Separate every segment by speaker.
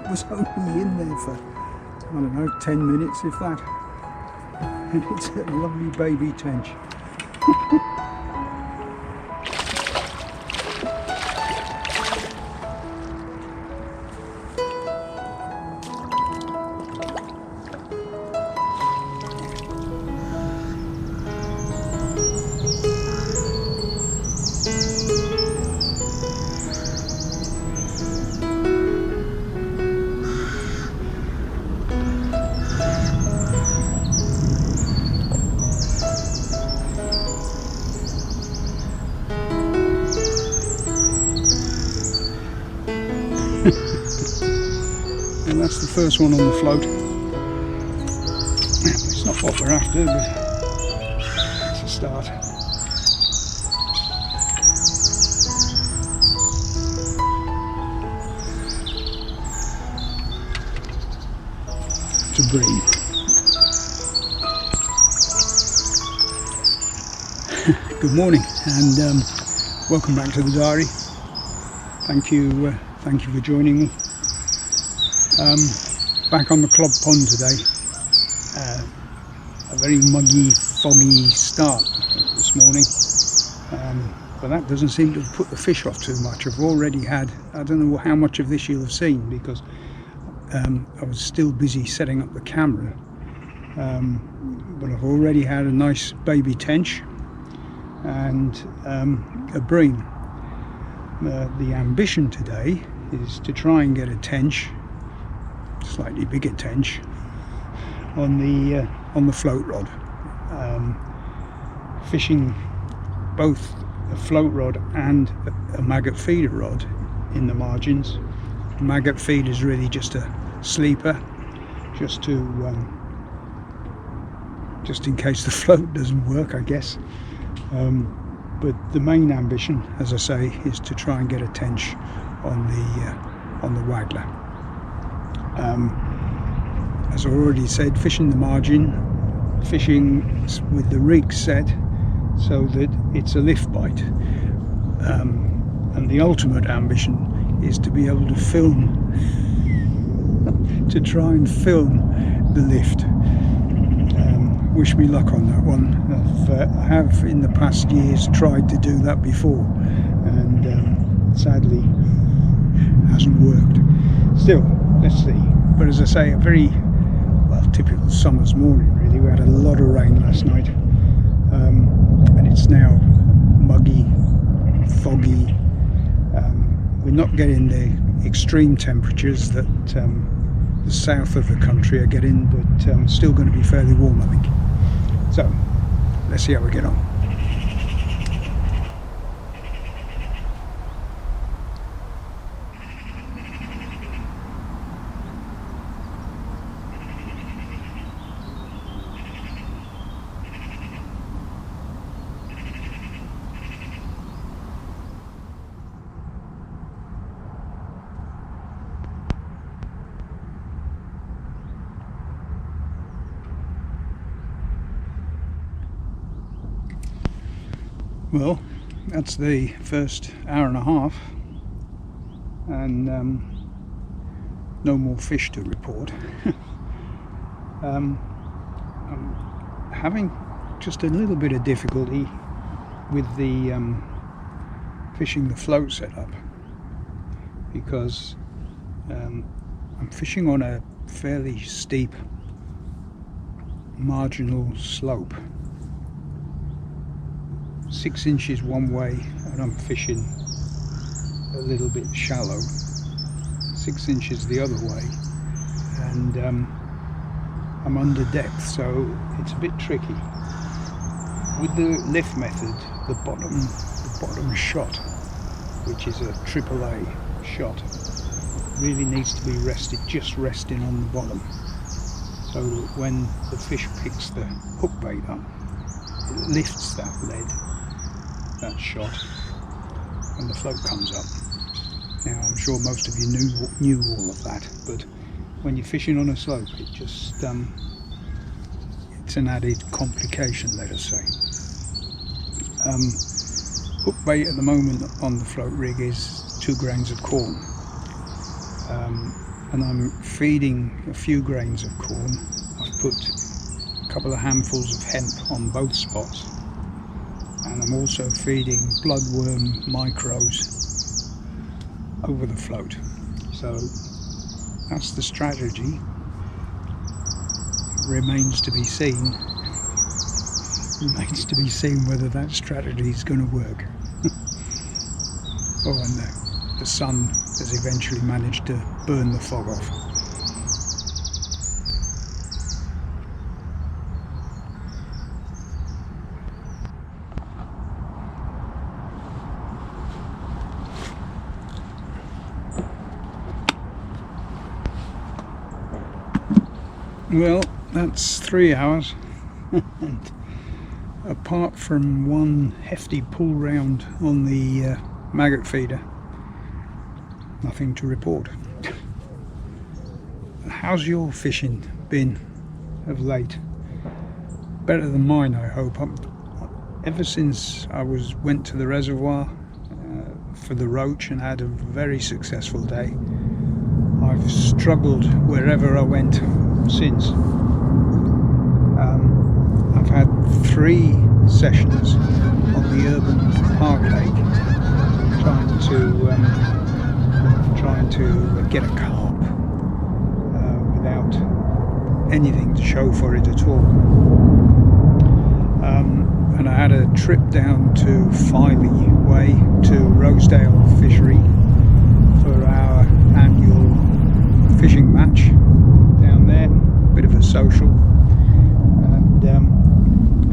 Speaker 1: Was only in there for, I don't know, 10 minutes if that, and it's a lovely baby tench. And that's the first one on the float. It's not what we're after, but it's a start. To bream. Good morning, and welcome back to the diary. Thank you for joining me. Back on the Club Pond today. A very muggy, foggy start this morning, but that doesn't seem to have put the fish off too much. I've already had, I don't know how much of this you'll have seen, because I was still busy setting up the camera, but I've already had a nice baby tench and a bream. The ambition today is to try and get a tench, slightly bigger tench, on the float rod, fishing both a float rod and a maggot feeder rod in the margins. The maggot feed is really just a sleeper, just in case the float doesn't work, I guess. But the main ambition, as I say, is to try and get a tench on the waggler. As I already said, fishing the margin, fishing with the rig set so that it's a lift bite, and the ultimate ambition is to be able to film, to try and film the lift. Wish me luck on that one. I have in the past years tried to do that before, and sadly hasn't worked. Still, let's see. But as I say, a very typical summer's morning really. We had a lot of rain last night, and it's now muggy, foggy. We're not getting the extreme temperatures that the south of the country are getting, but still going to be fairly warm, I think. So let's see how we get on. Well, that's the first hour and a half, and no more fish to report. I'm having just a little bit of difficulty with the fishing the float setup, because I'm fishing on a fairly steep marginal slope. 6 inches one way, and I'm fishing a little bit shallow. 6 inches the other way, and I'm under depth, so it's a bit tricky. With the lift method, the bottom shot, which is a AAA shot, really needs to be just resting on the bottom, so that when the fish picks the hook bait up, it lifts that lead, that shot, and the float comes up. Now I'm sure most of you knew all of that, but when you're fishing on a slope, it just it's an added complication, let us say. Hook bait at the moment on the float rig is 2 grains of corn, and I'm feeding a few grains of corn. I've put a couple of handfuls of hemp on both spots, and I'm also feeding bloodworm micros over the float. So that's the strategy. Remains to be seen whether that strategy is going to work. Oh, and the sun has eventually managed to burn the fog off. Well, that's 3 hours, and apart from one hefty pull round on the maggot feeder, nothing to report. How's your fishing been of late? Better than mine, I hope. Ever since I went to the reservoir for the roach and had a very successful day, I've struggled wherever I went since. I've had 3 sessions on the urban park lake trying to get a carp without anything to show for it at all. And I had a trip down to Filey Way to Rosedale Fishery for our annual fishing match down there, bit of a social, and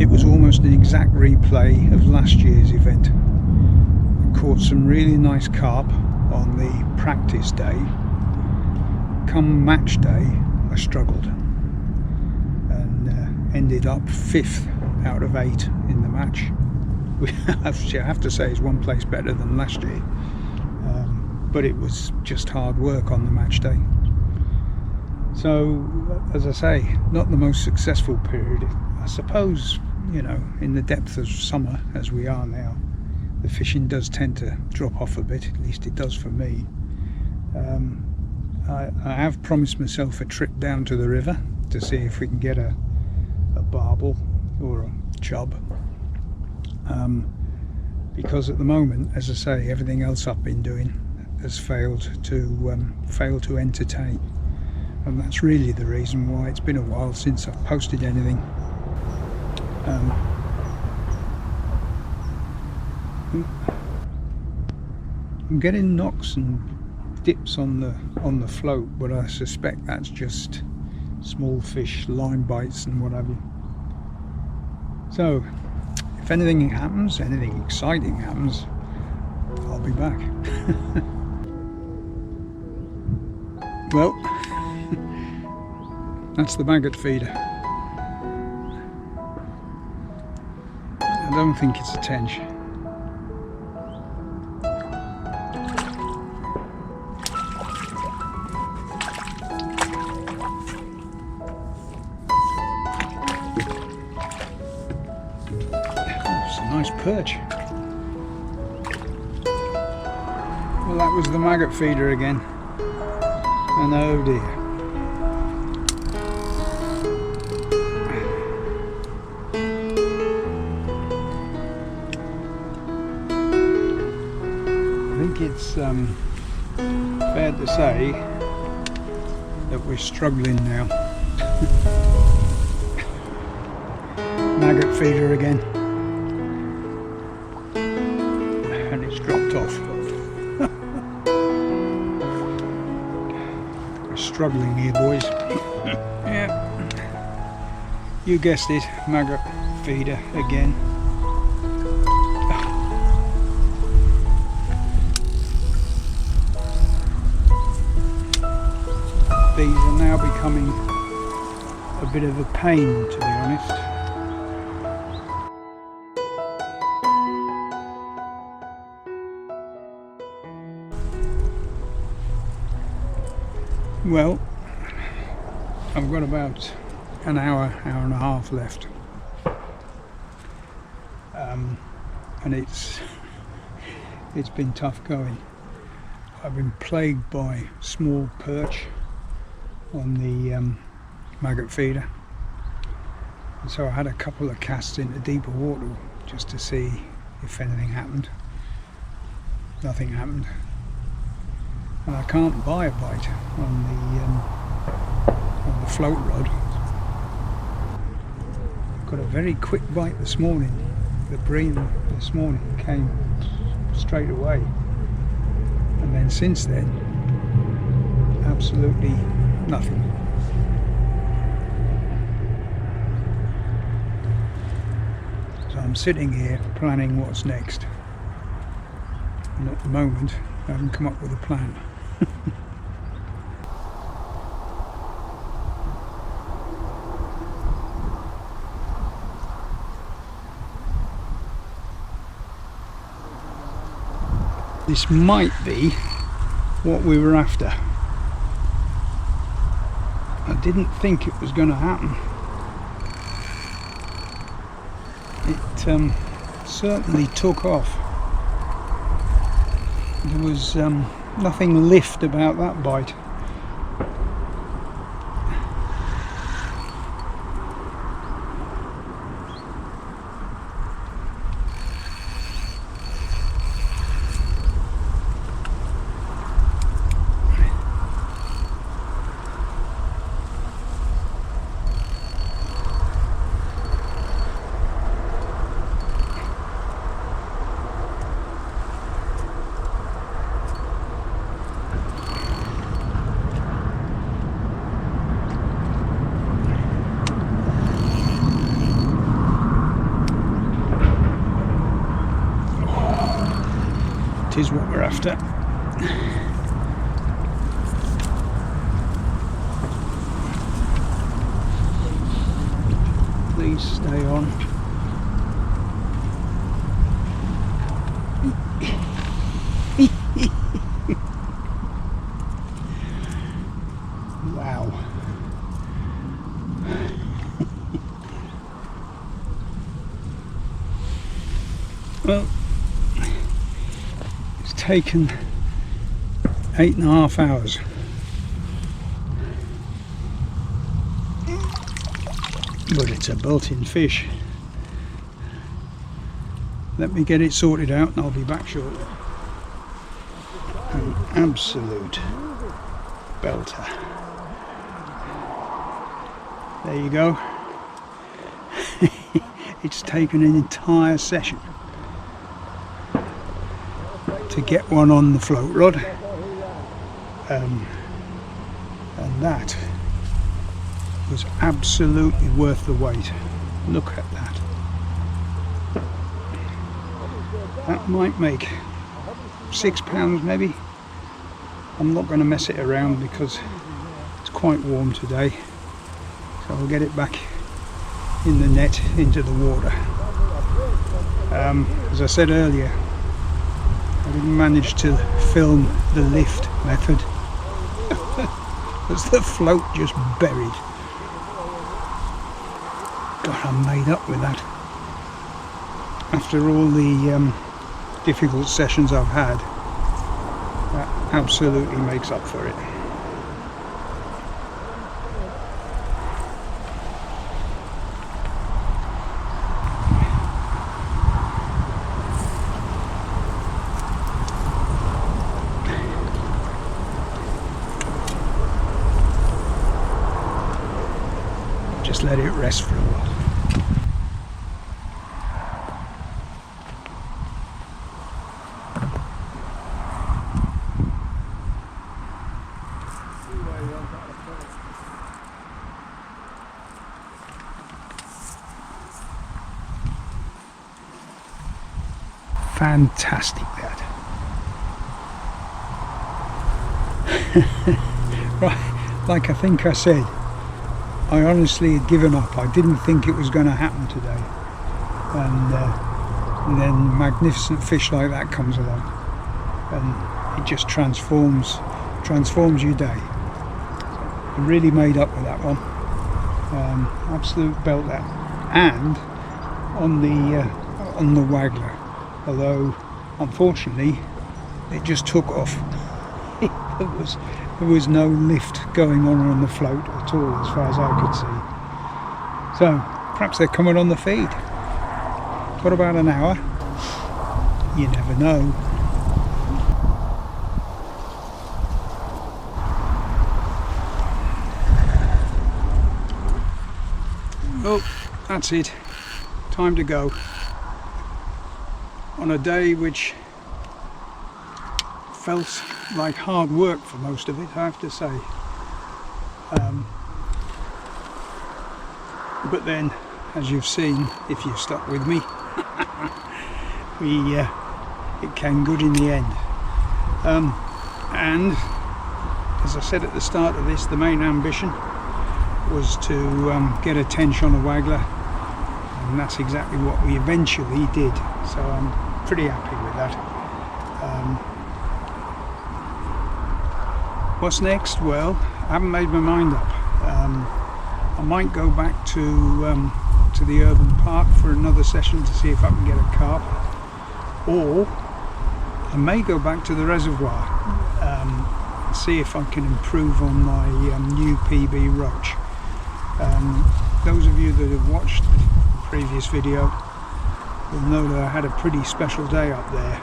Speaker 1: it was almost an exact replay of last year's event. I caught some really nice carp on the practice day. Come match day I struggled and ended up 5th out of 8 in the match, which I have to say is one place better than last year, but it was just hard work on the match day. So, as I say, not the most successful period. I suppose, you know, in the depth of summer as we are now, the fishing does tend to drop off a bit, at least it does for me. I have promised myself a trip down to the river to see if we can get a barbel or a chub, because at the moment, as I say, everything else I've been doing has failed to entertain. And that's really the reason why it's been a while since I've posted anything. I'm getting knocks and dips on the float, but I suspect that's just small fish, line bites and what have you. So if anything happens, anything exciting happens, I'll be back. Well, that's the maggot feeder. I don't think it's a tench. Oh, it's a nice perch. Well, that was the maggot feeder again. And oh dear. I think it's fair to say that we're struggling now. Maggot feeder again. And it's dropped off. We're struggling here, boys. Yeah. You guessed it, maggot feeder again. These are now becoming a bit of a pain, to be honest. Well, I've got about an hour and a half left, and it's been tough going. I've been plagued by small perch on the maggot feeder, and so I had a couple of casts into deeper water just to see if anything happened. Nothing happened, and I can't buy a bite on the float rod. Got a very quick bite this morning. The bream this morning came straight away, and then since then absolutely nothing. So I'm sitting here planning what's next, and at the moment I haven't come up with a plan. This might be what we were after. I didn't think it was going to happen. It certainly took off. There was nothing lift about that bite. It is what we're after. Please stay on. Wow. Well, taken 8.5 hours. But it's a built-in fish. Let me get it sorted out and I'll be back shortly. An absolute belter. There you go. It's taken an entire session to get one on the float rod, and that was absolutely worth the wait. Look at that. That might make £6 maybe. I'm not going to mess it around because it's quite warm today, so I'll get it back in the net into the water. As I said earlier, I didn't manage to film the lift method because the float just buried. God, I'm made up with that. After all the difficult sessions I've had, that absolutely makes up for it. Just let it rest for a while. Fantastic that. Right, like I think I said, I honestly had given up. I didn't think it was going to happen today, and then magnificent fish like that comes along, and it just transforms your day. really made up with that one. Absolute belter. And on the waggler, although unfortunately it just took off. there was no lift going on the float at all as far as I could see. So perhaps they're coming on the feed. What about an hour? You never know. Oh, that's it. Time to go. On a day which felt like hard work for most of it, I have to say. But then, as you've seen, if you've stuck with me, it came good in the end. And as I said at the start of this, the main ambition was to get a tench on a waggler, and that's exactly what we eventually did. So I'm pretty happy with that. What's next? Well, I haven't made my mind up. I might go back to the urban park for another session to see if I can get a carp, or I may go back to the reservoir and see if I can improve on my new PB roach. Those of you that have watched the previous video will know that I had a pretty special day up there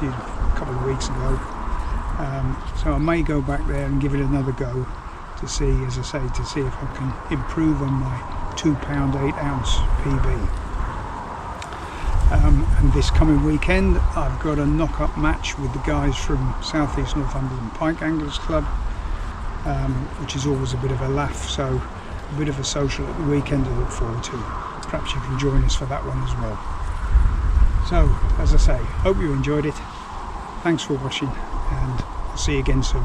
Speaker 1: a couple of weeks ago. So I may go back there and give it another go to see, as I say, to see if I can improve on my 2 pound 8 ounce PB. And this coming weekend I've got a knock-up match with the guys from South East Northumberland Pike Anglers Club, which is always a bit of a laugh, so a bit of a social at the weekend to look forward to. Perhaps you can join us for that one as well. So, as I say, hope you enjoyed it. Thanks for watching, and I'll see you again soon.